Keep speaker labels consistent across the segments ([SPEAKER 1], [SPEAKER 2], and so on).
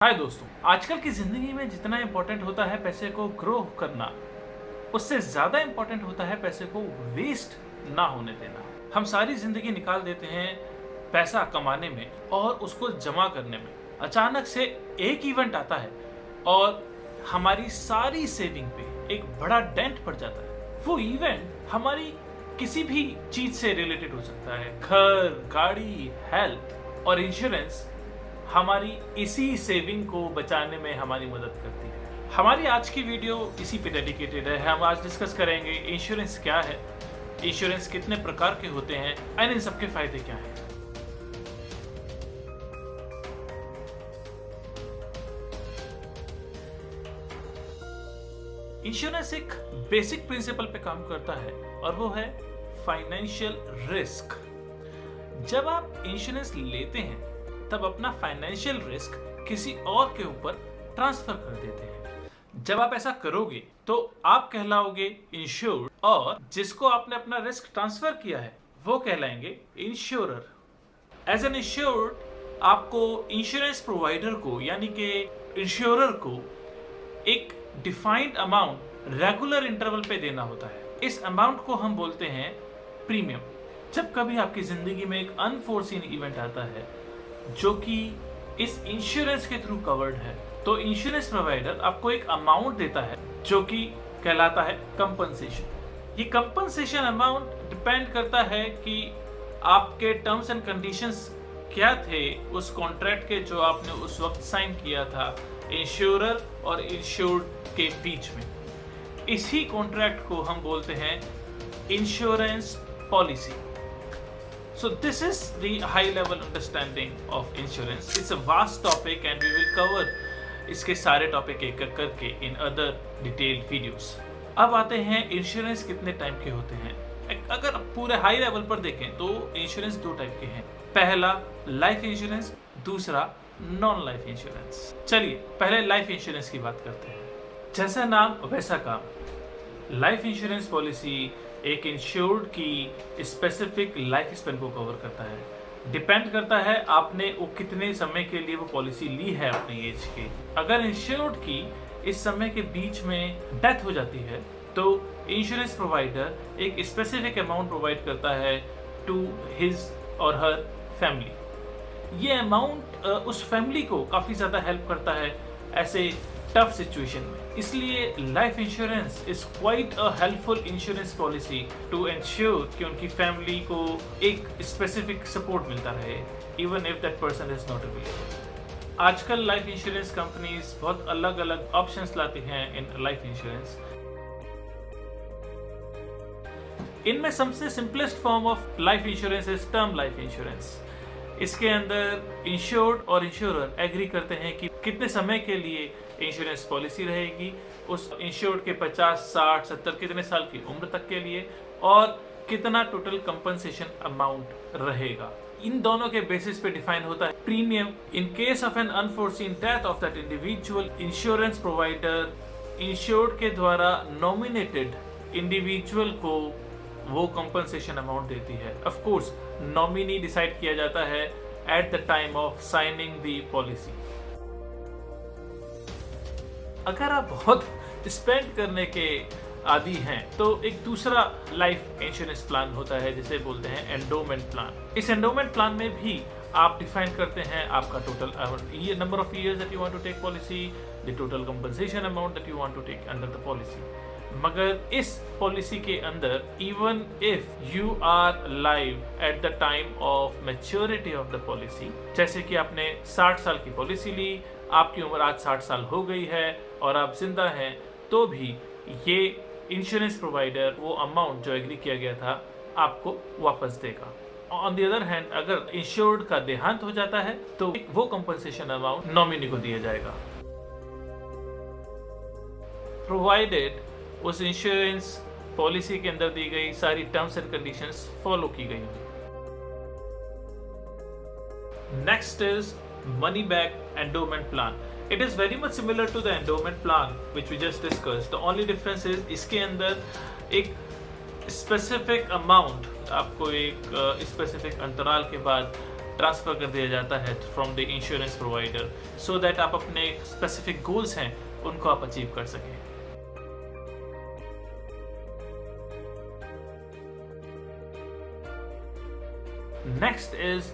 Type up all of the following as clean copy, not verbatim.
[SPEAKER 1] हाय दोस्तों, आजकल की ज़िंदगी में जितना इम्पोर्टेंट होता है पैसे को ग्रो करना, उससे ज़्यादा इम्पोर्टेंट होता है पैसे को वेस्ट ना होने देना। हम सारी ज़िंदगी निकाल देते हैं पैसा कमाने में और उसको जमा करने में। अचानक से एक इवेंट आता है और हमारी सारी सेविंग पे एक बड़ा डेंट पड़ जाता है। वो इवेंट हमारी किसी भी चीज़ से रिलेटेड हो सकता है, घर, गाड़ी, हेल्थ, और इंश्योरेंस हमारी इसी सेविंग को बचाने में हमारी मदद करती है। हमारी आज की वीडियो इसी पे डेडिकेटेड है। हम आज डिस्कस करेंगे इंश्योरेंस क्या है, इंश्योरेंस कितने प्रकार के होते हैं और इन सबके फायदे क्या हैं। इंश्योरेंस एक बेसिक प्रिंसिपल पे काम करता है और वो है फाइनेंशियल रिस्क। जब आप इंश्योरेंस लेते हैं तब अपना फाइनेंशियल रिस्क किसी और के ऊपर ट्रांसफर कर देते हैं। जब आप ऐसा करोगे तो आप कहलाओगे इंश्योर्ड और जिसको आपने अपना रिस्क ट्रांसफर किया है वो कहलाएंगे इंश्योरर। एज एन इंश्योर्ड आपको इंश्योरेंस प्रोवाइडर को यानी कि इंश्योरर को एक डिफाइंड अमाउंट रेगुलर इंटरवल पे देना होता है। इस अमाउंट को हम बोलते हैं प्रीमियम। जब कभी आपकी जिंदगी में एक अनफोर्सीन इवेंट आता है जो कि इस इंश्योरेंस के थ्रू कवर्ड है, तो इंश्योरेंस प्रोवाइडर आपको एक अमाउंट देता है जो कि कहलाता है कंपनसेशन। ये कंपनसेशन अमाउंट डिपेंड करता है कि आपके टर्म्स एंड कंडीशंस क्या थे उस कॉन्ट्रैक्ट के जो आपने उस वक्त साइन किया था इंश्योरर और इंश्योर्ड के बीच में। इसी कॉन्ट्रैक्ट को हम बोलते हैं insurance policy. So this is the high level understanding of insurance. It's a vast topic and we will cover इसके सारे टॉपिक एक एक करके in other detailed videos. अब आते हैं इंश्योरेंस कितने टाइप के होते हैं। अगर पूरे हाई लेवल पर देखें तो इंश्योरेंस दो टाइप के हैं। पहला लाइफ इंश्योरेंस, दूसरा नॉन लाइफ इंश्योरेंस। चलिए पहले लाइफ इंश्योरेंस की बात करते हैं। जैसा नाम वैसा काम। लाइफ इंश्योरेंस पॉलिसी एक इंश्योर्ड की स्पेसिफिक लाइफ स्पेन को कवर करता है। डिपेंड करता है आपने वो कितने समय के लिए वो पॉलिसी ली है अपने एज के। अगर इंश्योर्ड की इस समय के बीच में डेथ हो जाती है तो इंश्योरेंस प्रोवाइडर एक स्पेसिफिक अमाउंट प्रोवाइड करता है टू हिज और हर फैमिली। ये अमाउंट उस फैमिली को काफ़ी ज़्यादा हेल्प करता है ऐसे टफ सिचुएशन में। इसलिए life insurance is quite a helpful insurance policy to ensure कि उनकी फैमिली को एक स्पेसिफिक सपोर्ट मिलता रहे even if that person is not available. आजकल लाइफ इंश्योरेंस कंपनीज बहुत अलग अलग ऑप्शंस लाती हैं इन लाइफ इंश्योरेंस। इनमें सबसे simplest form of life insurance is term life insurance. इसके अंदर इंश्योर्ड और इंश्योरर एग्री करते हैं कि कितने समय के लिए इंश्योरेंस पॉलिसी रहेगी, उस इंश्योर्ड के 50, 60, 70 कितने साल की उम्र तक के लिए, और कितना टोटल कंपनसेशन अमाउंट रहेगा। इन दोनों के बेसिस पे डिफाइन होता है premium. In case of an unforeseen death of that individual, insurance provider insured के द्वारा नॉमिनेटेड इंडिविजुअल को वो कंपनसेशन अमाउंट देती है। ऑफ कोर्स नॉमिनी डिसाइड किया जाता है eight the time of signing the policy. अगर आप बहुत स्पेंड करने के आदी हैं तो एक दूसरा लाइफ इंश्योरेंस प्लान होता है जिसे बोलते हैं एंडोमेंट प्लान। इस एंडोमेंट प्लान में भी आप डिफाइन करते हैं आपका टोटल ये number of years that you want to take policy, the total compensation amount that you want to take under the policy. मगर इस पॉलिसी के अंदर even if you are live at the time of maturity of the policy, जैसे कि आपने 60 साल की policy ली, आपकी उम्र आज 60 साल हो गई है और आप जिंदा हैं, तो भी ये इंश्योरेंस प्रोवाइडर वो अमाउंट जो एग्री किया गया था आपको वापस देगा। ऑन द अदर हैंड अगर इंश्योर्ड का देहांत हो जाता है तो वो कंपनसेशन अमाउंट नॉमिनी को दिया जाएगा, प्रोवाइडेड उस इंश्योरेंस पॉलिसी के अंदर दी गई सारी टर्म्स एंड कंडीशंस फॉलो की गई होंगी। Next is money back endowment plan. It is very much similar to the endowment plan which we just discussed. The only difference is इसके अंदर एक specific amount आपको एक specific अंतराल के बाद ट्रांसफ़र कर दिया जाता है from the insurance provider, so that आप अपने स्पेसिफिक गोल्स हैं उनको आप अचीव कर सकें। Next is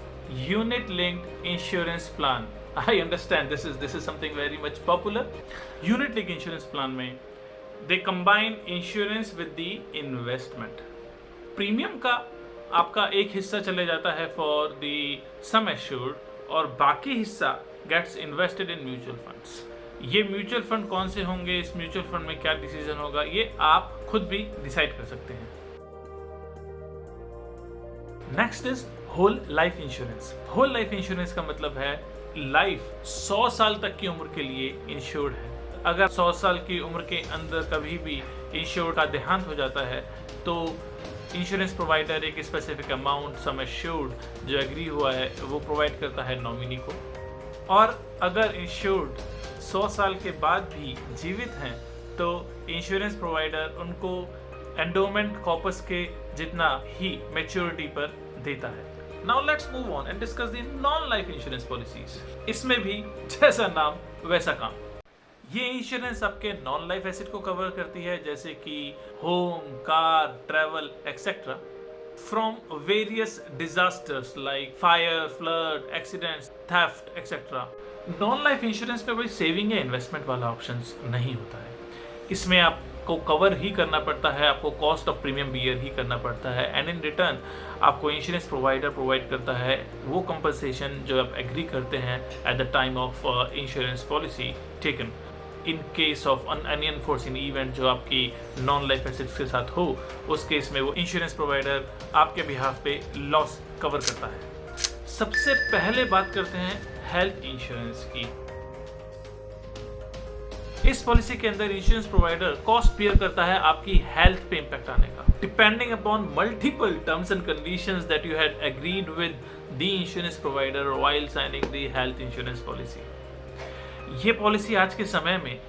[SPEAKER 1] unit linked insurance plan. I understand this is something very much popular. Unit linked insurance plan में they combine insurance with the investment. Premium का आपका एक हिस्सा चले जाता है फॉर द सम एश्योर्ड और बाकी हिस्सा gets invested in mutual funds. ये म्यूचुअल फंड कौन से होंगे, इस म्यूचुअल फंड में क्या डिसीजन होगा, ये आप खुद भी डिसाइड कर सकते हैं। Next is whole life insurance. Whole life insurance का मतलब है लाइफ 100 साल तक की उम्र के लिए इंश्योर्ड है। अगर 100 साल की उम्र के अंदर कभी भी इंश्योर्ड का देहांत हो जाता है तो इंश्योरेंस प्रोवाइडर एक स्पेसिफिक अमाउंट सम एश्योर्ड जो एग्री हुआ है वो प्रोवाइड करता है नॉमिनी को। और अगर इंश्योर्ड 100 साल के बाद भी जीवित हैं तो इंश्योरेंस प्रोवाइडर उनको एंडोमेंट कॉर्पस के जितना ही मैच्योरिटी पर देता है। Now let's move on and discuss the non life insurance policies. इसमें भी जैसा नाम वैसा काम। ये इंश्योरेंस आपके नॉन लाइफ एसेट को कवर करती है जैसे कि home, car, travel etcetera from various disasters like fire, flood, accidents, theft etcetera. Non life insurance में कोई सेविंग या इन्वेस्टमेंट वाला ऑप्शन नहीं होता है। इसमें आपको कवर ही करना पड़ता है, आपको कॉस्ट ऑफ प्रीमियम बियर ही करना पड़ता है एंड इन रिटर्न आपको इंश्योरेंस प्रोवाइडर प्रोवाइड करता है वो कंपनसेशन जो आप एग्री करते हैं eight the time of insurance policy taken in case of any unforeseen event जो आपकी नॉन लाइफ एसेट्स के साथ हो। उस केस में वो इंश्योरेंस प्रोवाइडर आपके बिहाफ पे लॉस कवर करता है। सबसे पहले बात करते हैं हेल्थ इंश्योरेंस की। इस पॉलिसी के अंदर इंश्योरेंस प्रोवाइडर कॉस्ट बेयर करता है आपकी हेल्थ पे इंपैक्ट आने का, depending upon multiple terms and conditions that you had agreed with the insurance provider while signing the health insurance policy. ये पॉलिसी आज के समय में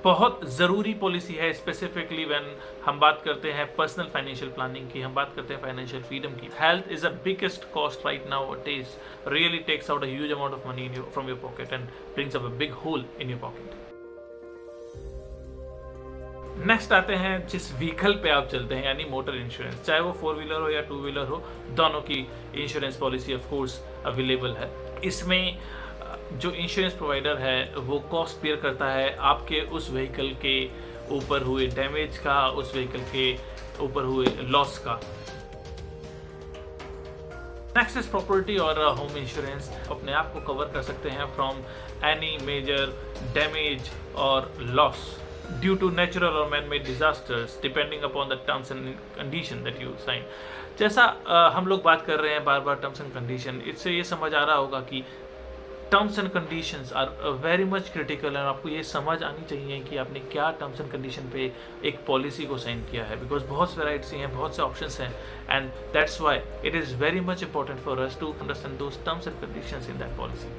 [SPEAKER 1] बहुत ज़रूरी पॉलिसी है, स्पेसिफिकली व्हेन हम बात करते हैं पर्सनल फाइनेंशियल प्लानिंग की, हम बात करते हैं फाइनेंशियल फ्रीडम की। Health is a biggest cost right now it is really takes out a huge amount of money from your pocket and brings up a big hole in your pocket. Next आते हैं जिस vehicle पे आप चलते हैं यानी motor insurance, चाहे वो 4 व्हीलर हो या 2 व्हीलर हो, दोनों की insurance policy of course available है। इसमें जो इंश्योरेंस प्रोवाइडर है वो कॉस्ट बेयर करता है आपके उस व्हीकल के ऊपर हुए डैमेज का, उस व्हीकल के ऊपर हुए लॉस का। नेक्स्ट इज प्रॉपर्टी और होम इंश्योरेंस। अपने आप को कवर कर सकते हैं फ्रॉम एनी मेजर डैमेज और लॉस ड्यू टू नेचुरल और man made disasters depending upon the terms and condition that you sign. जैसा हम लोग बात कर रहे हैं बार बार टर्म्स एंड कंडीशन, इससे ये समझ आ रहा होगा कि terms and conditions are very much critical और आपको ये समझ आनी चाहिए कि आपने क्या टर्म्स एंड कंडीशन पे एक पॉलिसी को साइन किया है, बिकॉज बहुत वैराइटी हैं, बहुत से ऑप्शंस हैं and that's why it is very much important for us to understand those terms and conditions in that policy.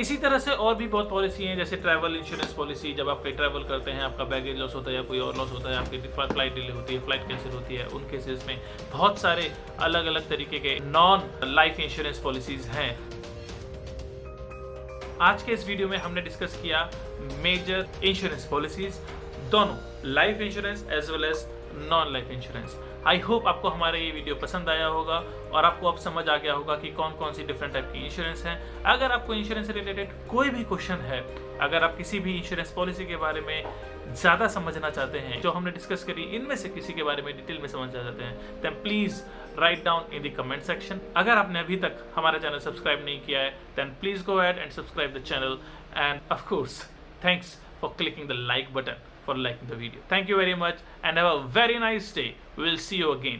[SPEAKER 1] इसी तरह से और भी बहुत पॉलिसी हैं जैसे ट्रैवल इंश्योरेंस पॉलिसी। जब आप कहीं ट्रैवल करते हैं, आपका बैगेज लॉस होता है या कोई और लॉस होता है, आपकी फ्लाइट डिले होती है, फ्लाइट कैंसिल होती है, उन केसेस में बहुत सारे अलग अलग तरीके के नॉन लाइफ इंश्योरेंस पॉलिसीज हैं। आज के इस वीडियो में हमने डिस्कस किया मेजर इंश्योरेंस पॉलिसीज, दोनों life insurance as well as non life insurance. I hope आपको हमारा ये वीडियो पसंद आया होगा और आपको अब समझ आ गया होगा कि कौन कौन सी डिफरेंट टाइप की इंश्योरेंस हैं। अगर आपको इंश्योरेंस से रिलेटेड कोई भी क्वेश्चन है, अगर आप किसी भी इंश्योरेंस पॉलिसी के बारे में ज़्यादा समझना चाहते हैं, जो हमने डिस्कस करी इनमें से किसी के बारे में डिटेल में समझना चाहते हैं, then please write down in the comment section. अगर आपने अभी तक हमारा चैनल सब्सक्राइब नहीं किया है then please go ahead and subscribe the channel and of course thanks for clicking the like button for liking the video. Thank you very much and have a very nice day. We will see you again.